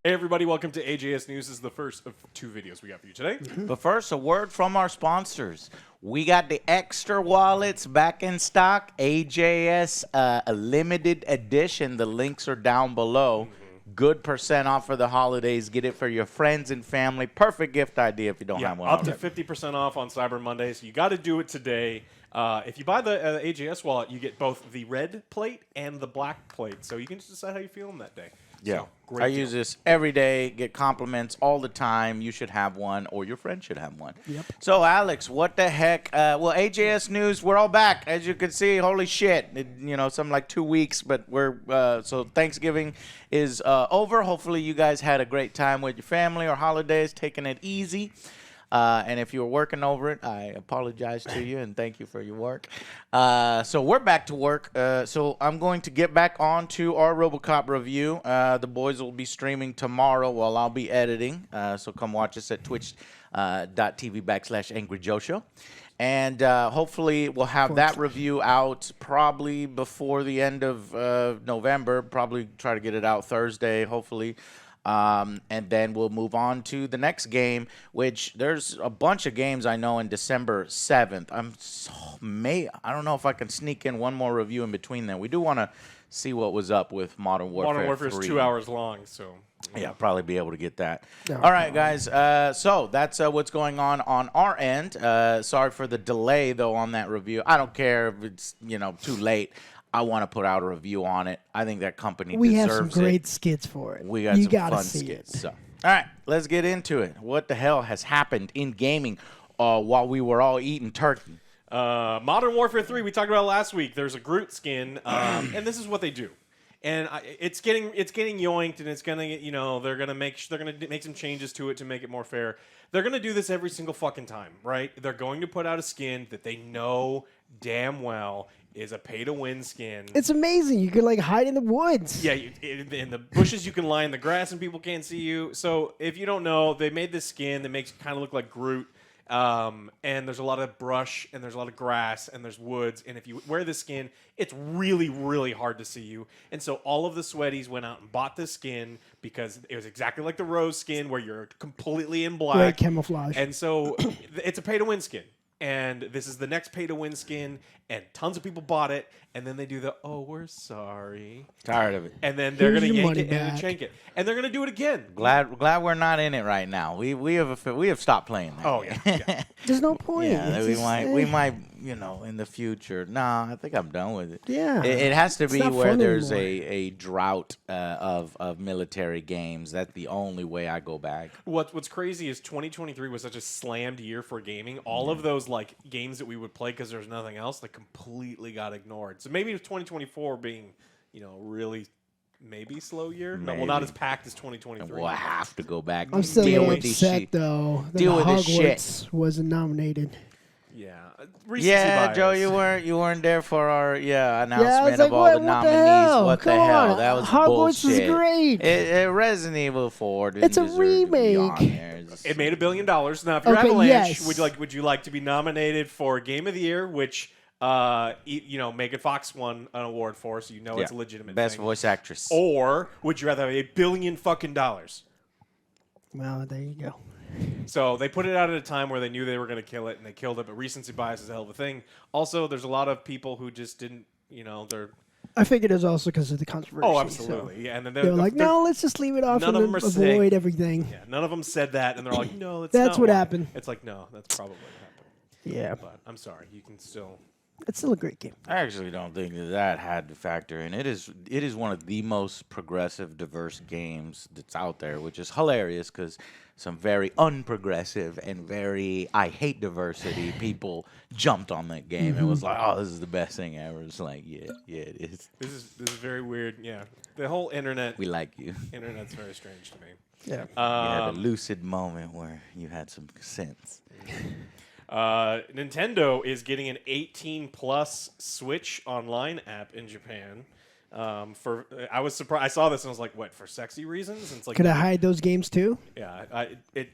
Hey everybody, welcome to AJS News. This is the first of 2 videos we got for you today. But first, a word from our sponsors. We got the extra wallets back in stock. AJS, a limited edition. The links are down below. Good % off for the holidays. Get it for your friends and family. Perfect gift idea if you don't have one up already. to 50% off on Cyber Monday, so you got to do it today. If you buy the AJS wallet, you get both the red plate and the black plate, so you can just decide how you feel on that day. Yeah, so, great I deal. use this every day, get compliments all the time. You should have one, or your friend should have one. Yep. So, Alex, what the heck? Well, AJS News, we're all back. As you can see, holy shit. Something like 2 weeks, but we're, so Thanksgiving is over. Hopefully you guys had a great time with your family or holidays, taking it easy. And if you were working over it, I apologize to you and thank you for your work. So we're back to work. So I'm going to get back on to our RoboCop review. The boys will be streaming tomorrow while I'll be editing. So come watch us at twitch.tv/AngryJoeShow. And hopefully we'll have that review out probably before the end of November. Probably try to get it out Thursday, hopefully. And then we'll move on to the next game, which there's a bunch of games I know in December 7th. I don't know if I can sneak in one more review in between there. We do want to see what was up with Modern Warfare 3. Modern Warfare is 2 hours long, so... Yeah, probably be able to get that. No, all right, guys. So that's what's going on our end. Sorry for the delay, though, on that review. I don't care if it's too late. I want to put out a review on it. I think that company We deserves have some great skits for it. We got you some gotta fun see skits. It. So, all right, let's get into it. What the hell has happened in gaming while we were all eating turkey? Modern Warfare 3, we talked about it last week. There's a Groot skin, and this is what they do. And it's getting yoinked, and it's gonna they're gonna make some changes to it to make it more fair. They're gonna do this every single fucking time, right? They're going to put out a skin that they know damn well is a pay-to-win skin. It's amazing. You could hide in the woods. Yeah, in the bushes you can lie in the grass and people can't see you. So if you don't know, they made this skin that makes it kind of look like Groot. And there's a lot of brush, and there's a lot of grass, and there's woods. And if you wear this skin, it's really, really hard to see you. And so all of the sweaties went out and bought this skin because it was exactly like the Rose skin where you're completely in black. Great camouflage. And so it's a pay-to-win skin. And this is the next pay-to-win skin, and tons of people bought it, and then they do the, oh, we're sorry. Tired of it. And then they're going to yank money it and back. chank it. And they're going to do it again. Glad we're not in it right now. We have stopped playing that. Oh, yeah. There's no point. Yeah, It's we just, might in the future. Nah, I think I'm done with it. Yeah. It has to It's be not where fun there's anymore. a drought of military games. That's the only way I go back. What's crazy is 2023 was such a slammed year for gaming. All of those games that we would play because there's nothing else, completely got ignored. So maybe 2024 being, really maybe slow year. No, well, not Maybe. as packed as 2023. We'll have to go back I'm and still a deal little with these upset shit. though that Deal with this Hogwarts wasn't nominated. Yeah. Recency Yeah, bias. Joe, you weren't there for our Yeah, I was announcement like, of all what the the nominees. hell? What the Come hell? on. That was Hogwarts bullshit. is great. Resident Evil 4 didn't It's a deserve to be on remake. there. It's- It made $1 billion. Now, if you're Okay, Avalanche, yes. would you like to be nominated for Game of the Year, which Megan Fox won an award for, so it's a legitimate Best thing. voice actress. Or would you rather have $1 billion fucking dollars? Well, there you go. So they put it out at a time where they knew they were going to kill it, and they killed it. But recency bias is a hell of a thing. Also, there's a lot of people who just didn't, they're. I figured it was also because of the controversy. Oh, absolutely. Yeah, and then So they were like, no, let's just leave it off none and of them are avoid saying- everything. Yeah, none of them said that, and they're like, no, that's That's not what why. happened. It's like, no, that's probably what happened. Yeah. But I'm sorry, you can still. It's still a great game. I actually don't think that had to factor in. It is one of the most progressive, diverse games that's out there, which is hilarious because some very unprogressive and very I hate diversity people jumped on that game and was like, oh, this is the best thing ever. It's like, yeah, it is. This is very weird. Yeah, the whole internet. We like you. Internet's very strange to me. Yeah. You had a lucid moment where you had some sense. Nintendo is getting an 18+ Switch online app in Japan. I was surprised. I saw this and I was like, "What, for sexy reasons?" And it's like, Could I hide those games too? yeah.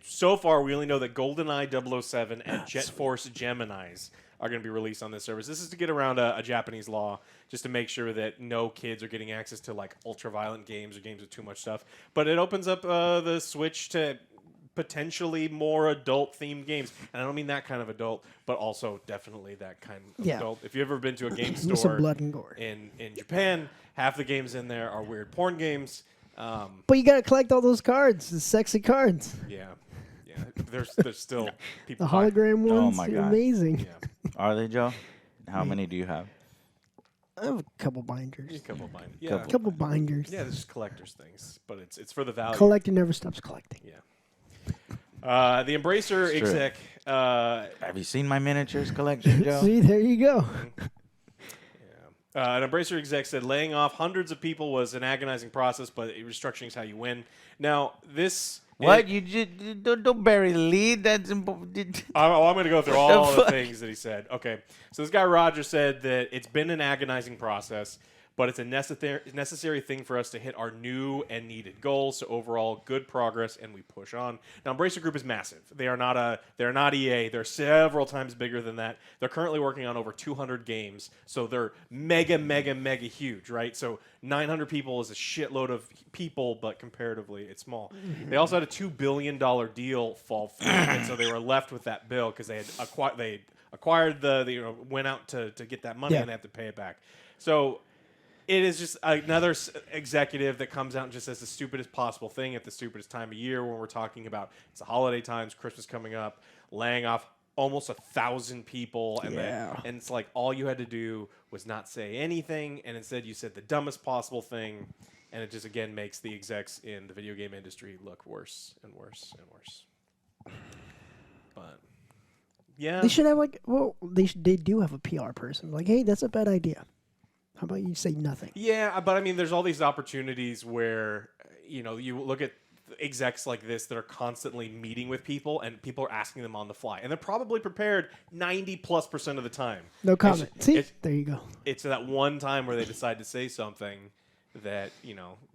So far, we only know that GoldenEye 007 and Jet Force Geminis are going to be released on this service. This is to get around a Japanese law, just to make sure that no kids are getting access to like ultra-violent games or games with too much stuff. But it opens up the Switch to potentially more adult-themed games, and I don't mean that kind of adult, but also definitely that kind of adult. If you've ever been to a game store Some blood and gore. in Japan, half the games in there are weird porn games. But you gotta collect all those cards, the sexy cards, Yeah. There's still people. the hologram ones. my they're God. amazing. Yeah, Are they, Joe? How many do you have? I have a couple binders. a couple of mine. Yeah, A couple binders. yeah. There's just collectors things, but it's for the value. Collector never stops collecting. Yeah. The Embracer It's true. exec. Have you seen my miniatures collection, Joe? See, there you go. An Embracer exec said laying off hundreds of people was an agonizing process, but restructuring is how you win. Now, this. What? You just don't bury the lead. That's important. I'm going to go through What the all the fuck? things that he said. Okay. So this guy, Roger, said that it's been an agonizing process, but it's a necessary thing for us to hit our new and needed goals. So overall, good progress, and we push on. Now, Embracer Group is massive. They're not EA. They're several times bigger than that. They're currently working on over 200 games, so they're mega huge, right? So 900 people is a shitload of people, but comparatively, it's small. They also had a $2 billion deal fall through, and so they were left with that bill because they had acquired went out to get that money, Yeah. and they have to pay it back. So it is just another executive that comes out and just says the stupidest possible thing at the stupidest time of year when we're talking about it's the holiday times, Christmas coming up, laying off almost 1,000 people, and and it's like all you had to do was not say anything, and instead you said the dumbest possible thing, and it just again makes the execs in the video game industry look worse and worse and worse. But yeah, They should have they do have a PR person. Like, hey, that's a bad idea. How about you say nothing? yeah, but I mean, there's all these opportunities where you look at execs like this that are constantly meeting with people, and people are asking them on the fly, and they're probably prepared 90+% of the time. No comment. See, it's- there you go. It's that one time where they decide to say something that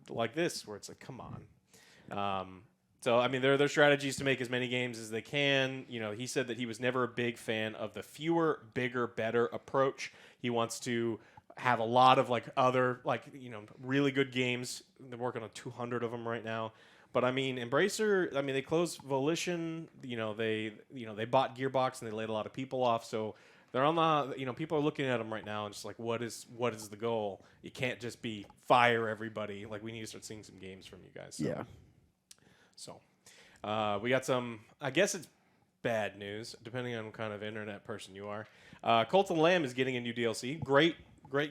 like this, where it's like, come on. So I mean, their strategy is to make as many games as they can. He said that he was never a big fan of the fewer, bigger, better approach. He wants to have a lot of other really good games. They're working on 200 of them right now. But I mean, Embracer. I mean, they closed Volition. They bought Gearbox and they laid a lot of people off. So they're on the. People are looking at them right now and just like, what is the goal? You can't just be fire everybody. Like, we need to start seeing some games from you guys. So. Yeah. So we got some. I guess it's bad news, depending on what kind of internet person you are. Cult of the Lamb is getting a new DLC. Great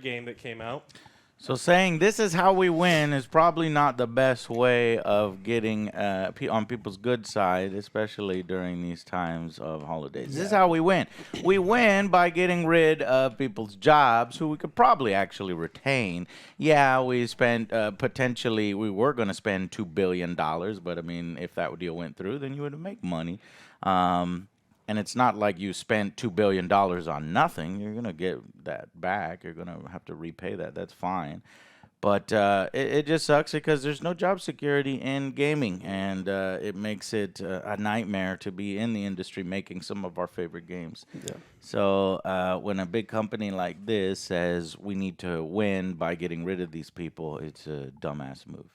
game that came out. So saying this is how we win is probably not the best way of getting on people's good side, especially during these times of holidays. This is how we win. We win by getting rid of people's jobs who we could probably actually retain. Yeah, we spent potentially, we were going to spend $2 billion, but I mean, if that deal went through, then you would make money. And it's not like you spent $2 billion on nothing. You're going to get that back. You're going to have to repay that. That's fine. But it just sucks because there's no job security in gaming. And it makes it a nightmare to be in the industry making some of our favorite games. Yeah. So when a big company like this says we need to win by getting rid of these people, it's a dumbass move.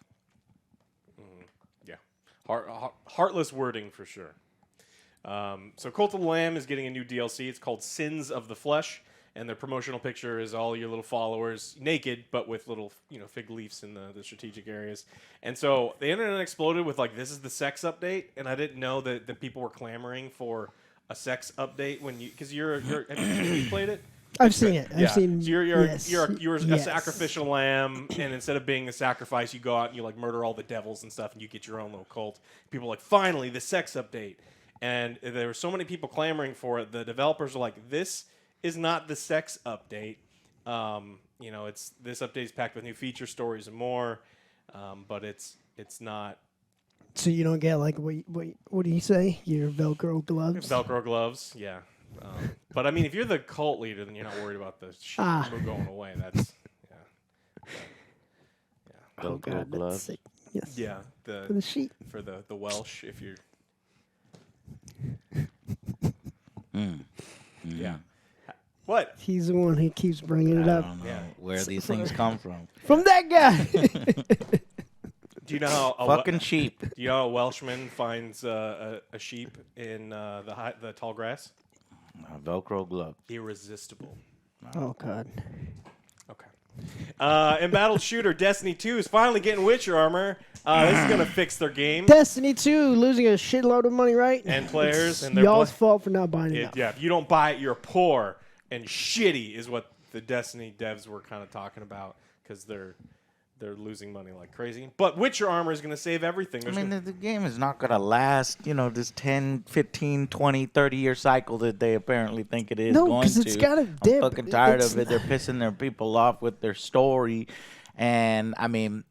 Yeah, heartless wording for sure. So Cult of the Lamb is getting a new DLC. It's called Sins of the Flesh, and their promotional picture is all your little followers naked, but with little fig leaves in the strategic areas. And so the internet exploded with this is the sex update, and I didn't know that people were clamoring for a sex update because have you played it? I've seen it. I've seen. So you're a Yes. sacrificial lamb, and instead of being a sacrifice, you go out and you murder all the devils and stuff, and you get your own little cult. People are like, finally, the sex update. And there were so many people clamoring for it. The developers are like, "This is not the sex update. It's this update is packed with new feature stories and more, but it's not." So you don't get what do you say? Your Velcro gloves. Velcro gloves, yeah. But I mean, if you're the cult leader, then you're not worried about the shit going away. That's Oh Velcro God, gloves. that's sick. Yes. Yeah, For the sheep. for the Welsh. If you're yeah. What? He's the one who keeps bringing it I up. don't know Yeah. where these things come from. From that guy. Do you know how Fucking sheep. Do you know how a Welshman finds a sheep in the tall grass? Velcro glove. Irresistible. Oh God. Okay. Embattled shooter Destiny 2 is finally getting Witcher armor. This is gonna fix their game Destiny 2 losing a shitload of money, right? and players, It's and their y'all's fault for not buying it. yeah. If you don't buy it, you're poor and shitty, is what the Destiny devs were kind of talking about, because they're losing money like crazy. But Witcher armor is gonna save everything. I There's mean, gonna- the game is not going to last, this 10, 15, 20, 30-year cycle that they apparently think it is No, going 'cause to. it's gotta I'm dip. fucking tired It's- of it. They're pissing their people off with their story. And, I mean,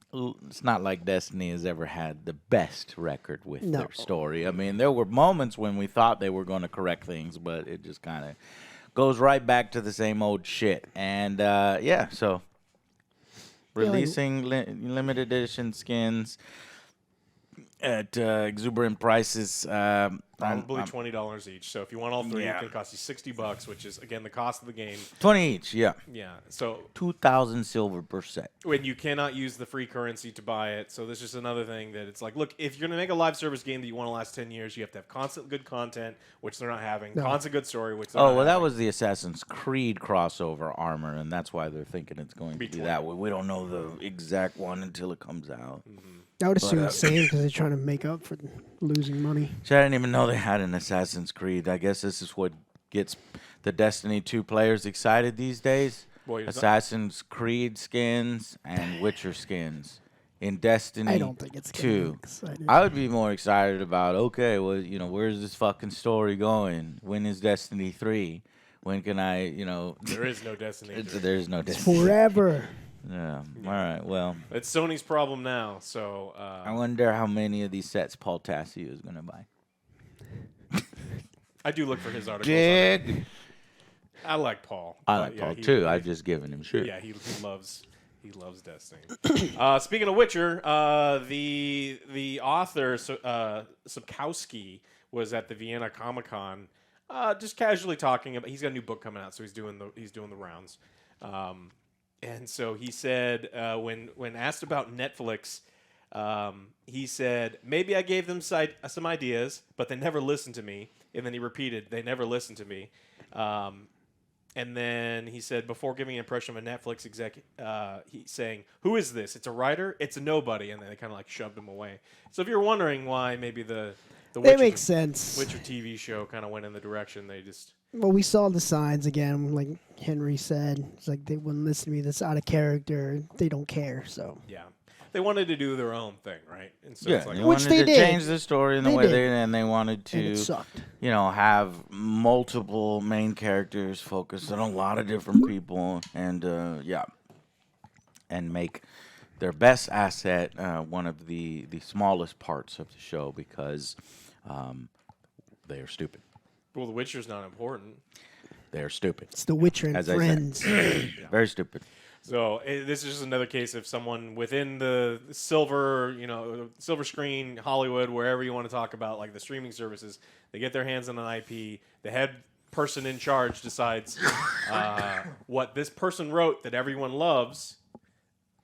it's not like Destiny has ever had the best record with No. their story. I mean, there were moments when we thought they were going to correct things, but it just kind of goes right back to the same old shit. And, yeah, so releasing limited edition skins at exuberant prices. Probably $20 each. So if you want all three, Yeah. it can cost you $60, which is again the cost of the game. 20 each, yeah. Yeah. So 2,000 silver per set. when you cannot use the free currency to buy it, so this is just another thing that it's like, look, if you're gonna make a live service game that you want to last 10 years, you have to have constant good content, which they're not having. No. Constant good story, which they're Oh, not well, that having. was the Assassin's Creed crossover armor, and that's why they're thinking it's going to be 20. that way. We don't know the exact one until it comes out. I would assume the same because they're trying to make up for losing money. So I didn't even know they had an Assassin's Creed. I guess this is what gets the Destiny 2 players excited these days. Well, you're not- Assassin's Creed skins and Witcher skins in Destiny I don't think it's gonna 2. be exciting. I would be more excited about, okay, well, where's this fucking story going? When is Destiny 3? When can I, There is no Destiny. there's no Destiny. Forever. Yeah. All right. Well, It's Sony's problem now. So I wonder how many of these sets Paul Tassi is going to buy. I do look for his articles. Dig. I like Paul. I but like yeah, Paul he- too. I've just given him shit. Yeah, he loves Destiny. Speaking of Witcher, the author Sapkowski was at the Vienna Comic Con, just casually talking about. He's got a new book coming out, so he's doing the rounds. And so he said when asked about Netflix, he said, maybe I gave them some ideas, but they never listened to me. And then he repeated, they never listened to me. And then he said, before giving an impression of a Netflix exec, he's saying, who is this? It's a writer? It's a nobody. And then they kind of like shoved him away. So if you're wondering why maybe the That Witcher, makes sense. Witcher TV show kind of went in the direction they just... Well, we saw the signs again, like Henry said. It's like they wouldn't listen to me. That's out of character. They don't care. So Yeah. They wanted to do their own thing, right? And so Yeah, it's like, they Which wanted they to did. change the story in the They way did. and they wanted and to, it sucked. have multiple main characters focused on a lot of different people, and and make their best asset one of the smallest parts of the show because they are stupid. well, The Witcher's not important. They are stupid. It's The Witcher and As I said. Friends. Very stupid. So this is just another case of someone within the silver, silver screen, Hollywood, wherever you want to talk about, like the streaming services, they get their hands on an IP. The head person in charge decides what this person wrote that everyone loves.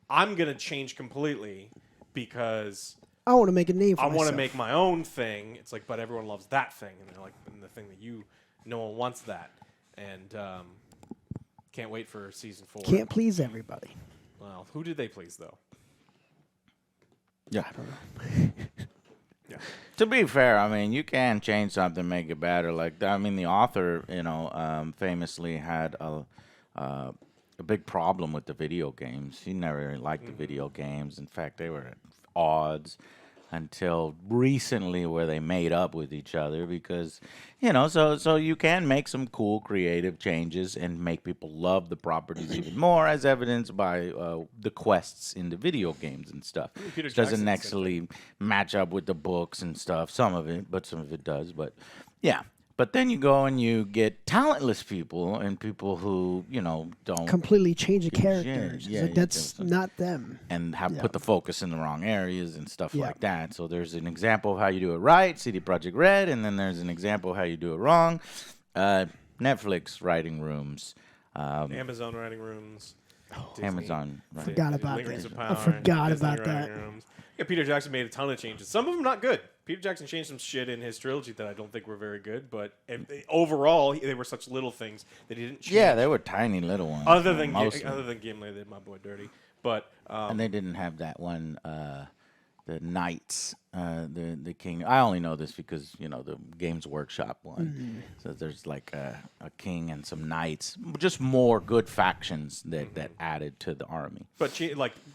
I'm gonna change completely because I want to make a name for I myself. want to make my own thing. It's like, but everyone loves that thing, and they're like, and the thing that no one wants that, and can't wait for season 4. Can't please everybody. Well, who did they please though? Yeah. I don't know. Yeah. To be fair, I mean, you can change something, make it better. Like, I mean, the author, famously had a big problem with the video games. He never really liked the video games. In fact, they were at odds until recently, where they made up with each other because, so you can make some cool creative changes and make people love the properties even more, as evidenced by the quests in the video games and stuff. Peter Which doesn't Jackson said necessarily match up with the books and stuff. Some of it, but some of it does. But yeah. But then you go and you get talentless people and people who, don't Completely change the give a shit. characters. Yeah, Like, yeah, that's yeah. not them. And have Yeah. put the focus in the wrong areas and stuff Yeah. like that. So there's an example of how you do it right, CD Projekt Red, and then there's an example of how you do it wrong. Netflix writing rooms. Amazon writing rooms. Disney. Amazon. Right. Forgot about Rings that. of I Power, forgot Disney about writing that. rooms. Yeah, Peter Jackson made a ton of changes. Some of them not good. Peter Jackson changed some shit in his trilogy that I don't think were very good. But overall, they were such little things that he didn't change. Yeah, they were tiny little ones. other than mostly. Gimli, they did my boy dirty. But And they didn't have that one, the knights, the king. I only know this because the Games Workshop one. So there's like a king and some knights, just more good factions that added to the army. But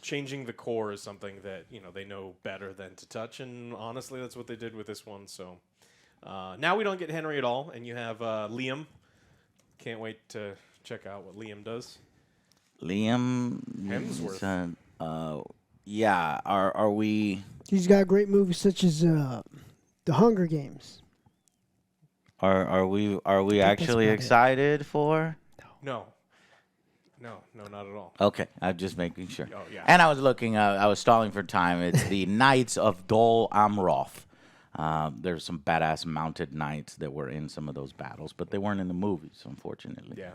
changing the core is something that they know better than to touch, and honestly, that's what they did with this one. So now we don't get Henry at all, and you have Liam. Can't wait to check out what Liam does. Liam Hemsworth. Yeah. Are we? He's got great movies such as The Hunger Games. Are we that's actually about it. excited for? No, not at all. Okay, I'm just making sure. Oh, yeah. And I was looking. I was stalling for time. It's the Knights of Dol Amroth. There's some badass mounted knights that were in some of those battles, but they weren't in the movies, unfortunately. Yeah.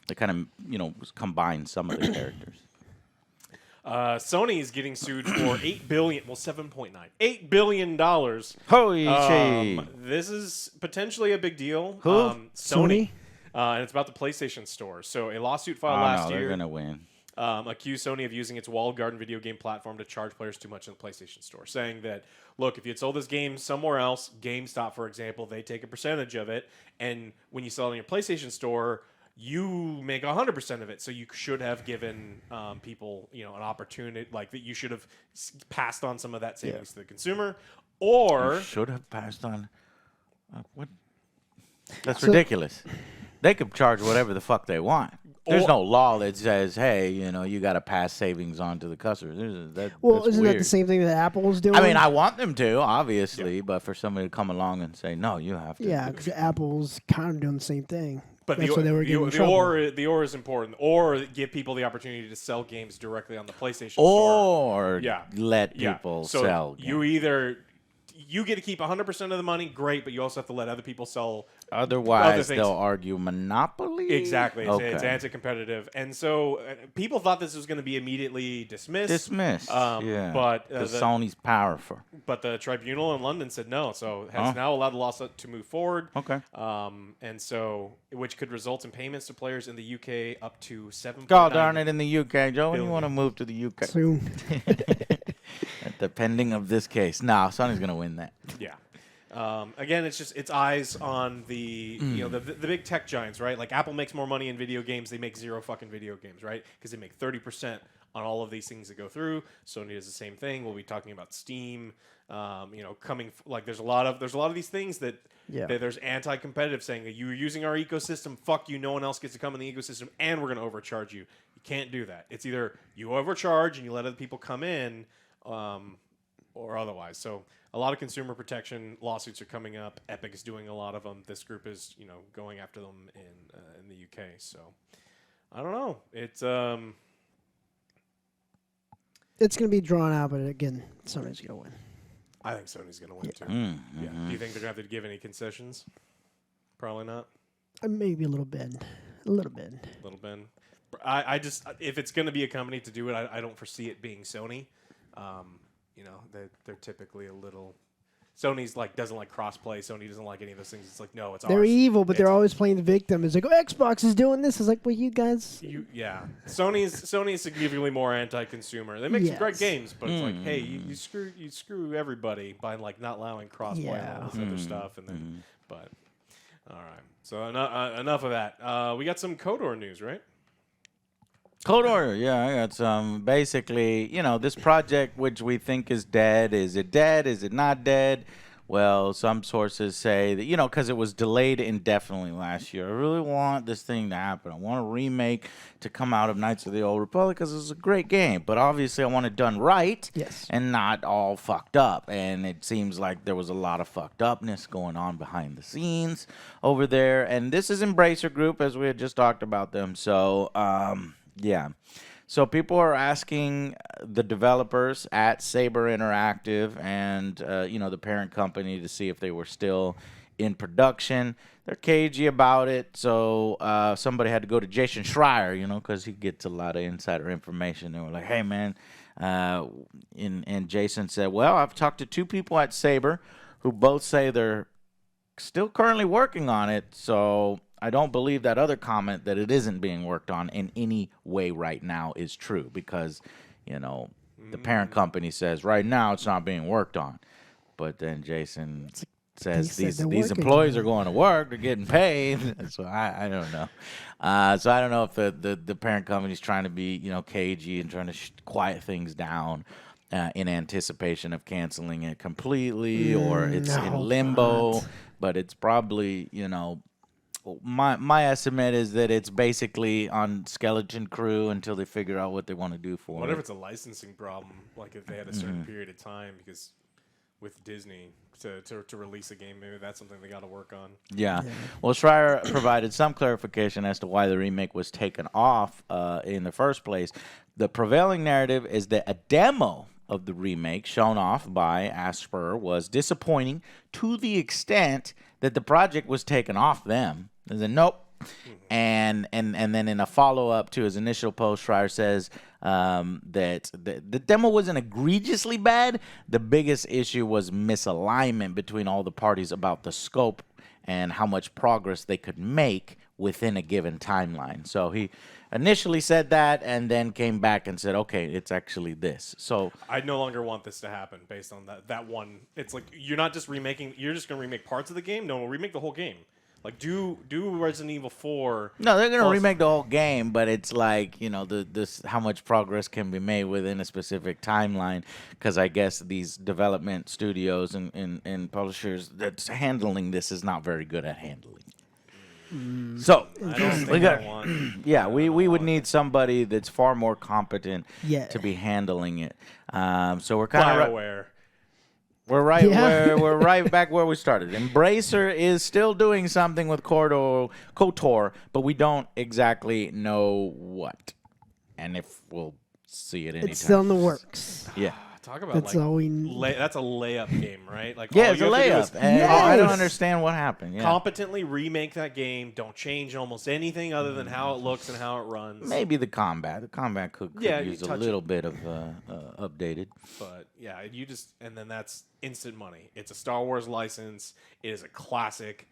They kind of combined some of the characters. Sony is getting sued for $7.9 $8 billion. Holy shit! This is potentially a big deal. Who? Sony. And it's about the PlayStation Store. So a lawsuit filed last they're year gonna win. accused Sony of using its walled garden video game platform to charge players too much in the PlayStation Store, saying that, look, if you had sold this game somewhere else, GameStop, for example, they take a percentage of it, and when you sell it in your PlayStation Store, you make 100% of it. So you should have given people, an opportunity, like that you should have passed on some of that savings to the consumer, or Should have passed on. What? That's ridiculous. They could charge whatever the fuck they want. There's no law that says, hey, you got to pass savings on to the customers. Well, that's isn't weird. that the same thing that Apple is doing? I mean, I want them to, obviously, but for somebody to come along and say, no, you have to. Yeah, because Apple's kind of doing the same thing. But That's why they were getting in the trouble. or is important, or give people the opportunity to sell games directly on the PlayStation Store. Or Yeah. let Yeah. people So sell. you get to keep 100% of the money, great, but you also have to let other people sell. Otherwise, things. they'll argue monopoly. Exactly, Okay. it's anti-competitive, and so people thought this was going to be immediately dismissed. Dismissed. Yeah. But Because Sony's powerful. But the tribunal in London said no, so has now allowed the lawsuit to move forward. Okay. And so, which could result in payments to players in the UK up to $7. God darn it, in the UK, Joe. When you want to move to the UK? Soon. Depending of this case. No, Sony's going to win that. Yeah. Again, it's eyes on the the big tech giants, right? Like Apple makes more money in video games; they make zero fucking video games, right? Because they make 30% on all of these things that go through. Sony does the same thing. We'll be talking about Steam. There's a lot of these things that there's anti-competitive saying that you're using our ecosystem. Fuck you. No one else gets to come in the ecosystem, and we're going to overcharge you. You can't do that. It's either you overcharge and you let other people come in, or otherwise. So a lot of consumer protection lawsuits are coming up. Epic is doing a lot of them. This group is, going after them in the UK. So I don't know. It's It's going to be drawn out, but again, Sony's going to win. I think Sony's going to win too. Mm-hmm. Yeah. Do you think they're going to have to give any concessions? Probably not. Maybe a little bit. A little bit. A little bit. I just, if it's going to be a company to do it, I don't foresee it being Sony. They're typically a little. Sony's doesn't like crossplay. Sony doesn't like any of those things. It's like, no, it's They're ours. evil, but they're It's- always playing the victim. It's like, oh, Xbox is doing this. It's like, well, you guys. Sony is significantly more anti-consumer. They make some great Yes. games, but it's like, hey, you screw everybody by not allowing crossplay and all this other stuff, and then, but all right. So enough of that. We got some KOTOR news, right? KOTOR, yeah, I got some. Basically, this project which we think is dead. Is it dead? Is it not dead? Well, some sources say that, because it was delayed indefinitely last year. I really want this thing to happen. I want a remake to come out of Knights of the Old Republic because it's a great game. But obviously, I want it done right and not all fucked up. And it seems like there was a lot of fucked upness going on behind the scenes over there. And this is Embracer Group, as we had just talked about them. So, yeah. So people are asking the developers at Saber Interactive and, the parent company to see if they were still in production. They're cagey about it. So somebody had to go to Jason Schreier, because he gets a lot of insider information. They were like, hey, man. And Jason said, well, I've talked to 2 people at Saber who both say they're still currently working on it. So I don't believe that other comment that it isn't being worked on in any way right now is true because, the parent company says right now it's not being worked on. But then Jason says these employees are going to work, they're getting paid. So I don't know. So I don't know if the parent company is trying to be, cagey and trying to quiet things down in anticipation of canceling it completely or it's in limbo. Not. But it's probably, my estimate is that it's basically on Skeleton Crew until they figure out what they want to do for it. What if it's a licensing problem? Like if they had a certain period of time, because with Disney to release a game, maybe that's something they got to work on. Yeah. Well, Schreier provided some clarification as to why the remake was taken off in the first place. The prevailing narrative is that a demo of the remake shown off by Asper was disappointing to the extent that the project was taken off them. And then nope. And then in a follow-up to his initial post, Schreier says that the demo wasn't egregiously bad. The biggest issue was misalignment between all the parties about the scope and how much progress they could make within a given timeline. So he initially said that and then came back and said, okay, it's actually this. So I no longer want this to happen based on that one. It's like you're not just remaking, you're just going to remake parts of the game. No, remake the whole game. Like do Resident Evil 4. No, they're going to remake the whole game, but it's like, this how much progress can be made within a specific timeline, because I guess these development studios and publishers that's handling this is not very good at handling. So we would need somebody that's far more competent to be handling it. So we're kind of we're right back where we started. Embracer is still doing something with KOTOR, but we don't exactly know what, and if we'll see it anytime. It's still in the works. Yeah. Talk about that's all we that's a layup game, right? Like it's a layup. I don't understand what happened. Yeah. Competently remake that game. Don't change almost anything other than how it looks and how it runs. Maybe the combat. The combat could use a little bit of updated. But yeah, and then that's instant money. It's a Star Wars license. It is a classic.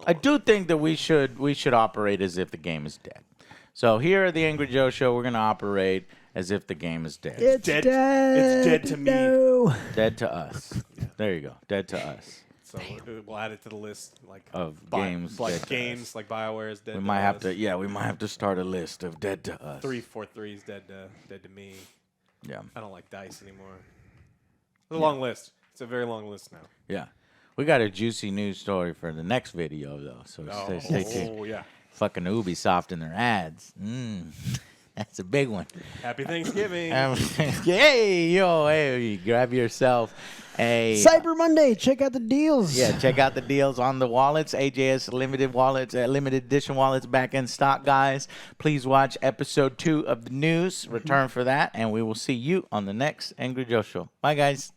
I do think that we should operate as if the game is dead. So here at the Angry Joe Show, we're going to operate as if the game is dead. It's dead. It's dead to me. No. Dead to us. There you go. Dead to us. So we'll add it to the list of games. Like games like BioWare is dead. We might have to. Yeah, we might have to start a list of dead to us. 343 is dead to me. Yeah. I don't like dice anymore. It's a long list. It's a very long list now. Yeah. We got a juicy news story for the next video though. So stay tuned. Oh yeah. Fucking Ubisoft and their ads. That's a big one. Happy Thanksgiving. Hey, grab yourself a Cyber Monday. Check out the deals. Yeah, check out the deals on the wallets. AJS limited wallets, limited edition wallets back in stock, guys. Please watch episode 2 of the news. Return for that, and we will see you on the next Angry Joe Show. Bye, guys.